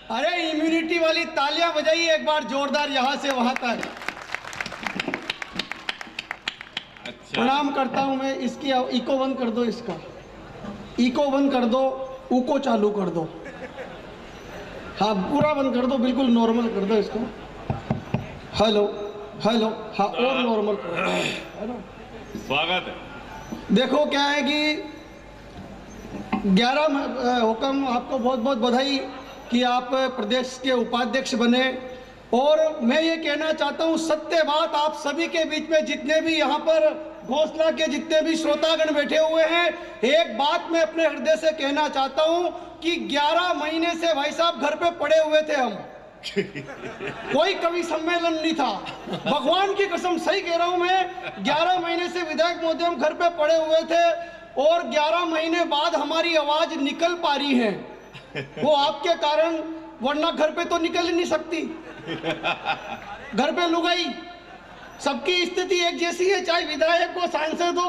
अरे इम्यूनिटी वाली तालियां बजाइए एक बार जोरदार, यहां से वहां तक। अच्छा। प्रणाम करता हूं मैं। इसकी इको बंद कर दो, इसका इको बंद कर दो, उको चालू कर दो। हाँ पूरा बंद कर दो, बिल्कुल नॉर्मल कर दो इसको। हेलो हेलो, हाँ और नॉर्मल करो, है ना। स्वागत है। देखो क्या है कि 11 हुक्म, आपको बहुत बहुत बधाई कि आप प्रदेश के उपाध्यक्ष बने। और मैं ये कहना चाहता हूँ सत्य बात, आप सभी के बीच में जितने भी यहाँ पर घोषणा के जितने भी श्रोतागण बैठे हुए हैं, एक बात मैं अपने हृदय से कहना चाहता हूँ कि 11 महीने से भाई साहब घर पे पड़े हुए थे हम। कोई कवि सम्मेलन नहीं था, भगवान की कसम सही कह रहा हूँ मैं। 11 महीने से विधायक महोदय हम घर पे पड़े हुए थे और 11 महीने बाद हमारी आवाज निकल पा रही है, वो आपके कारण, वरना घर पे तो निकल ही नहीं सकती। घर पे लुगाई, सबकी स्थिति एक जैसी है, चाहे विधायक हो, सांसद हो,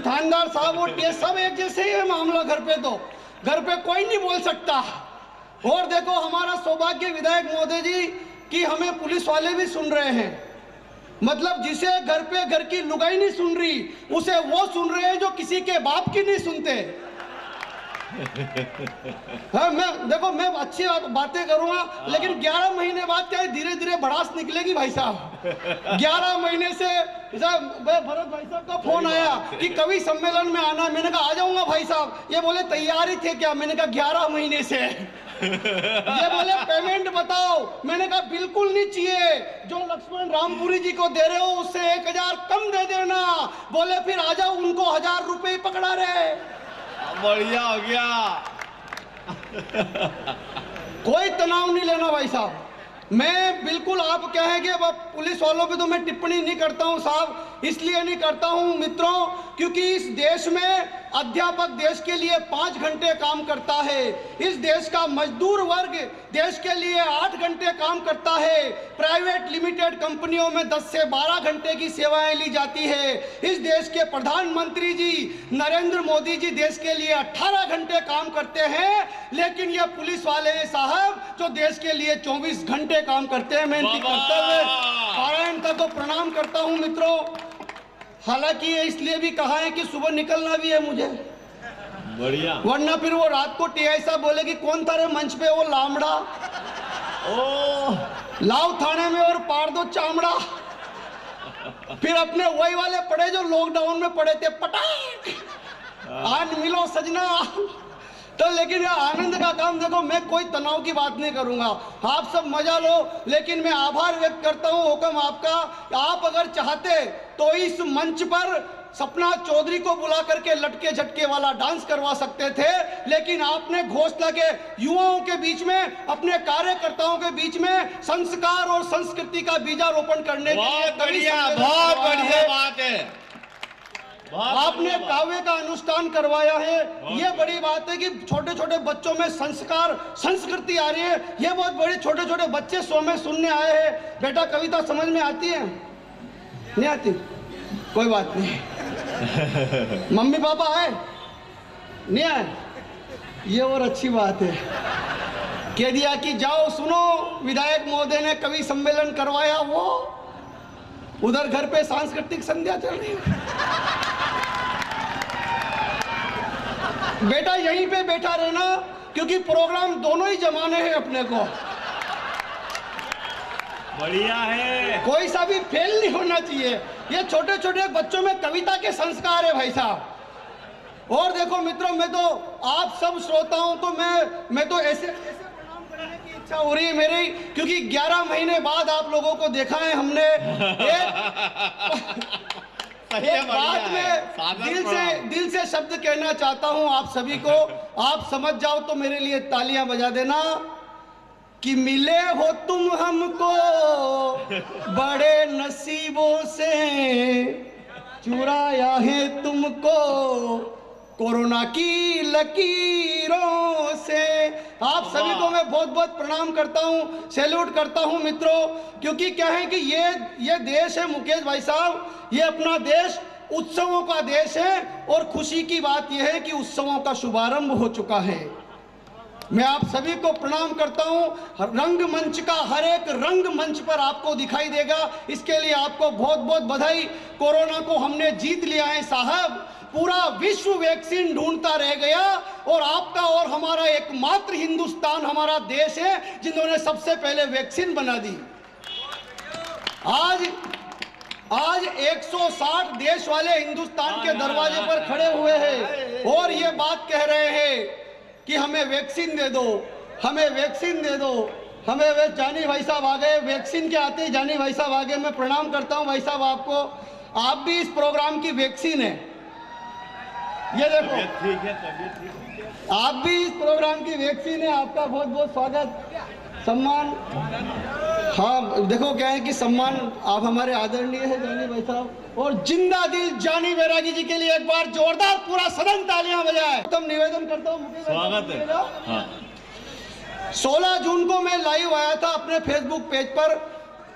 थानेदार साहब हो, ये सब एक जैसे ही है मामला। घर पे तो घर पे कोई नहीं बोल सकता। और देखो हमारा सौभाग्य विधायक महोदय जी कि हमें पुलिस वाले भी सुन रहे हैं। मतलब जिसे घर पे घर की लुगाई नहीं सुन रही, उसे वो सुन रहे हैं जो किसी के बाप की नहीं सुनते। हाँ मैं देखो, मैं अच्छी बातें करूंगा, लेकिन 11 महीने बाद क्या है, धीरे धीरे भड़ास निकलेगी भाई साहब। 11 महीने से भरत भाई साहब का फोन आया कि कवि सम्मेलन में आना। मैंने कहा आ जाऊंगा भाई साहब। ये बोले तैयार ही थे क्या? मैंने कहा 11 महीने से। ये बोले पेमेंट बताओ। मैंने कहा बिल्कुल नहीं चाहिए, जो लक्ष्मण रामपुरी जी को दे रहे हो उससे 1000 कम दे देना। बोले फिर आ जाओ, उनको 1000 रुपए ही पकड़ा रहे। बढ़िया हो गया। कोई तनाव नहीं लेना भाई साहब। मैं बिल्कुल आप कहेंगे, अब पुलिस वालों पे तो मैं टिप्पणी नहीं करता हूं साहब, इसलिए नहीं करता हूं मित्रों क्योंकि इस देश में अध्यापक देश के लिए 5 घंटे काम करता है। इस देश का मजदूर वर्ग देश के लिए 8 घंटे काम करता है। प्राइवेट लिमिटेड कंपनियों में 10 से 12 घंटे की सेवाएं ली जाती है। इस देश के प्रधानमंत्री जी नरेंद्र मोदी जी देश के लिए 18 घंटे काम करते हैं, लेकिन ये पुलिस वाले हैं साहब जो देश के लिए 24 घंटे काम करते हैं। मैं इनकी कर्तव्य पारायण का तो प्रणाम करता हूं मित्रों। हालांकि ये इसलिए भी कहा है कि सुबह निकलना भी है मुझे, बढ़िया, वरना फिर वो रात को टीआई साहब बोले कि कौन था रे मंच पे वो लामड़ा, ओ लाओ थाने में और पार दो चामड़ा। फिर अपने वही वाले पड़े जो लॉकडाउन में पड़े थे, पटाख आज मिलो सजना। तो लेकिन ये आनंद का काम देखो, मैं कोई तनाव की बात नहीं करूंगा, आप सब मजा लो। लेकिन मैं आभार व्यक्त करता हूं हुक्म आपका। आप अगर चाहते तो इस मंच पर सपना चौधरी को बुला करके लटके झटके वाला डांस करवा सकते थे, लेकिन आपने घोषणा के युवाओं के बीच में, अपने कार्यकर्ताओं के बीच में संस्कार और संस्कृति का बीजारोपण करने के लिए बहुत बढ़िया बात है। आपने काव्य का अनुष्ठान करवाया है। ये बड़ी बात है कि छोटे छोटे बच्चों में संस्कार संस्कृति आ रही है। ये बहुत बड़ी, छोटे छोटे बच्चे शो में सुनने आए हैं। बेटा कविता समझ में आती है? नहीं आती? कोई बात नहीं। मम्मी पापा आए? नहीं आए? ये और अच्छी बात है। कह दिया कि जाओ सुनो, विधायक महोदय ने कवि सम्मेलन करवाया, वो उधर घर पे सांस्कृतिक संध्या चल रही है। बेटा यहीं पे बैठा रहना, क्योंकि प्रोग्राम दोनों ही जमाने हैं अपने को। बढ़िया है, कोई सा भी फेल नहीं होना चाहिए। ये छोटे छोटे बच्चों में कविता के संस्कार है भाई साहब। और देखो मित्रों, मैं तो आप सब श्रोताओं को मैं तो ऐसे प्रणाम करने की इच्छा हो रही है मेरी, क्योंकि 11 महीने बाद आप लोगों को देखा है हमने। एक बात मैं दिल से शब्द कहना चाहता हूं आप सभी को, आप समझ जाओ तो मेरे लिए तालियां बजा देना कि मिले हो तुम हमको बड़े नसीबों से, चुराया है तुमको कोरोना की लकीरों से। आप सभी को मैं बहुत बहुत प्रणाम करता हूं, सैल्यूट करता हूं मित्रों, क्योंकि क्या है कि ये देश है मुकेश भाई साहब, ये अपना देश उत्सवों का देश है। और खुशी की बात यह है कि उत्सवों का शुभारंभ हो चुका है। मैं आप सभी को प्रणाम करता हूं। रंगमंच का हर एक रंग मंच पर आपको दिखाई देगा, इसके लिए आपको बहुत बहुत बधाई। कोरोना को हमने जीत लिया है साहब। पूरा विश्व वैक्सीन ढूंढता रह गया और आपका और हमारा एकमात्र हिंदुस्तान हमारा देश है जिन्होंने सबसे पहले वैक्सीन बना दी। आज 160 देश वाले हिंदुस्तान के दरवाजे पर खड़े हुए हैं और ये बात कह रहे हैं कि हमें वैक्सीन दे दो, हमें वैक्सीन दे दो, हमें। वे जानी भाई साहब आ गए, वैक्सीन के आते ही जानी भाई साहब आ गए। मैं प्रणाम करता हूं भाई साहब आपको। आप भी इस प्रोग्राम की वैक्सीन है, ये देखो। ठीक है, तबीयत ठीक है। आप भी इस प्रोग्राम की वैक्सीन है। आपका बहुत बहुत स्वागत, सम्मान। हाँ देखो क्या है कि सम्मान आप हमारे आदरणीय है जानी भाई साहब। और जिंदा दिल जानी बैरागी जी के लिए एक बार जोरदार पूरा सदन तालियां बजाए। तुम निवेदन करता हूँ, स्वागत है। हाँ। 16 जून को मैं लाइव आया था अपने फेसबुक पेज पर।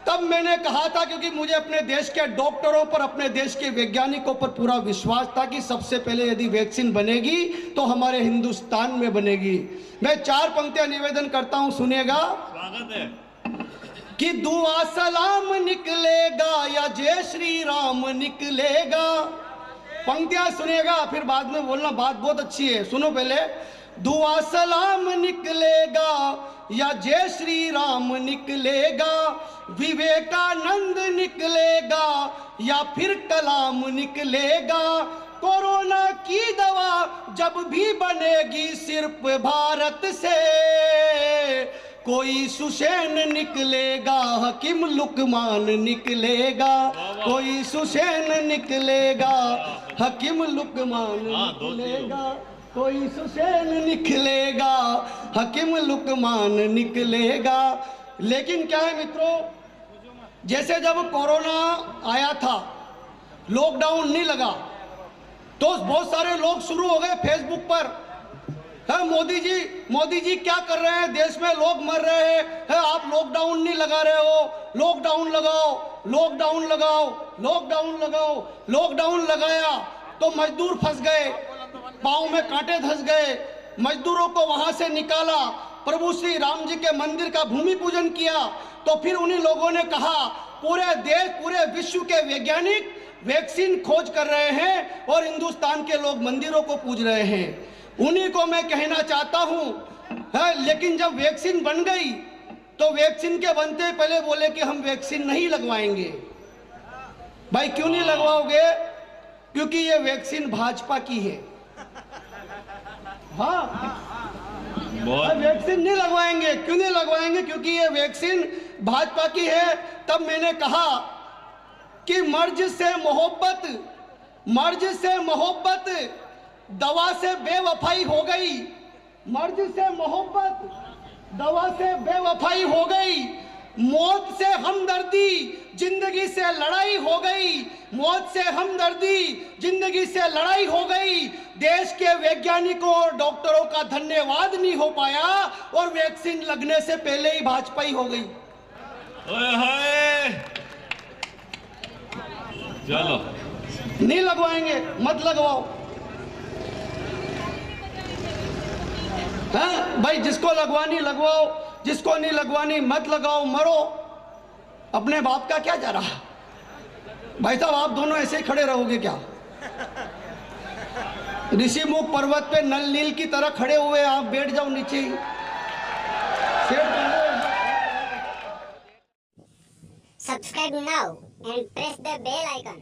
तब मैंने कहा था, क्योंकि मुझे अपने देश के डॉक्टरों पर, अपने देश के वैज्ञानिकों पर पूरा विश्वास था कि सबसे पहले यदि वैक्सीन बनेगी तो हमारे हिंदुस्तान में बनेगी। मैं 4 पंक्तियां निवेदन करता हूं, सुनिएगा। स्वागत है। कि दुआ सलाम निकलेगा या जय श्री राम निकलेगा। पंक्तियां सुनिएगा, फिर बाद में बोलना। बात बहुत अच्छी है, सुनो पहले। दुआ सलाम निकलेगा या जय श्री राम निकलेगा, विवेकानंद निकलेगा या फिर कलाम निकलेगा। कोरोना की दवा जब भी बनेगी सिर्फ भारत से, कोई सुसैन निकलेगा, हकीम लुकमान निकलेगा। कोई सुसैन निकलेगा, हकीम लुकमान निकलेगा। कोई सुसैन निकलेगा, हकीम लुकमान निकलेगा। लेकिन क्या है मित्रों, जैसे जब कोरोना आया था, लॉकडाउन नहीं लगा, तो बहुत सारे लोग शुरू हो गए फेसबुक पर, है मोदी जी क्या कर रहे हैं, देश में लोग मर रहे हैं, है आप लॉकडाउन नहीं लगा रहे हो, लॉकडाउन लगाओ, लॉकडाउन लगाओ, लॉकडाउन लगाओ। लॉकडाउन लगाया तो मजदूर फंस गए, पाँव में कांटे धंस गए। मजदूरों को वहां से निकाला, प्रभु श्री राम जी के मंदिर का भूमि पूजन किया। तो फिर उन्हीं लोगों ने कहा, पूरे देश, पूरे विश्व के वैज्ञानिक वैक्सीन खोज कर रहे हैं और हिंदुस्तान के लोग मंदिरों को पूज रहे हैं। उन्हीं को मैं कहना चाहता हूं, है, लेकिन जब वैक्सीन बन गई तो वैक्सीन के बनते पहले बोले कि हम वैक्सीन नहीं लगवाएंगे। भाई क्यों नहीं लगवाओगे? क्योंकि ये वैक्सीन भाजपा की है। हाँ, वैक्सीन नहीं लगवाएंगे। क्यों नहीं लगवाएंगे? क्योंकि ये वैक्सीन भाजपा की है। तब मैंने कहा कि मर्ज से मोहब्बत दवा से बेवफाई हो गई। मर्ज से मोहब्बत दवा से बेवफाई हो गई। मौत से हमदर्दी जिंदगी से लड़ाई हो गई। मौत से हमदर्दी जिंदगी से लड़ाई हो गई। देश के वैज्ञानिकों और डॉक्टरों का धन्यवाद नहीं हो पाया और वैक्सीन लगने से पहले ही भाजपा ही हो गई। चलो, नहीं लगवाएंगे, मत लगवाओ। हाँ भाई, जिसको लगवानी लगवाओ, जिसको नहीं लगवानी मत लगाओ, मरो। अपने बाप का क्या जा रहा? भाई साहब आप दोनों ऐसे ही खड़े रहोगे क्या? ऋषिमुख पर्वत पे नल नील की तरह खड़े हुए आप बैठ जाओ नीचे ही। Subscribe now and press the bell icon.